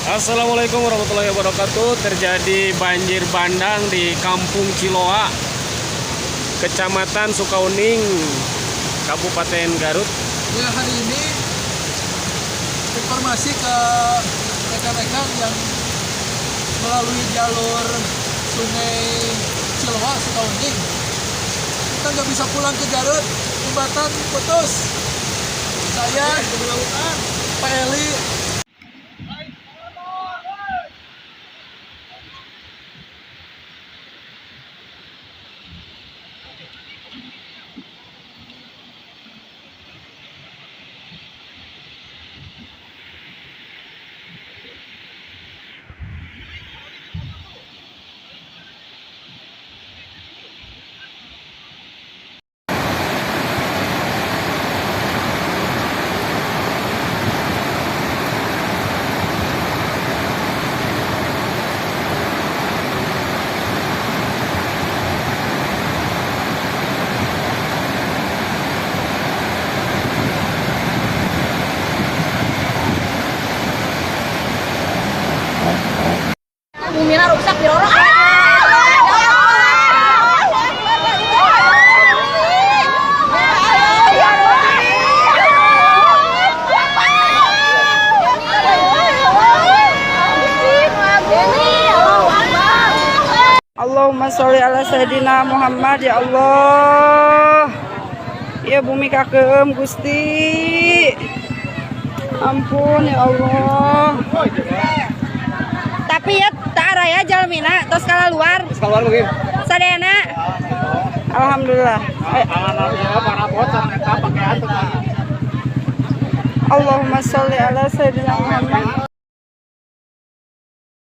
Assalamualaikum warahmatullahi wabarakatuh. Terjadi banjir bandang di Kampung Ciloa, Kecamatan Sukauning, Kabupaten Garut. Ya, hari ini informasi ke rekan-rekan yang melalui jalur Sungai Ciloa Sukauning, kita nggak bisa pulang ke Garut, jembatan putus. Saya Pak Eli. Bumina rusak di lorong. Allahumma sholli ala sayyidina Muhammad ya Allah. Ya bumi kakeum Gusti. Ampun ya Allah. Tapi ya tak arah ya jalmina terus kala luar. Keluar mungkin. Sadayana. Alhamdulillah. Allahumma sholli ala sayyidina Muhammad.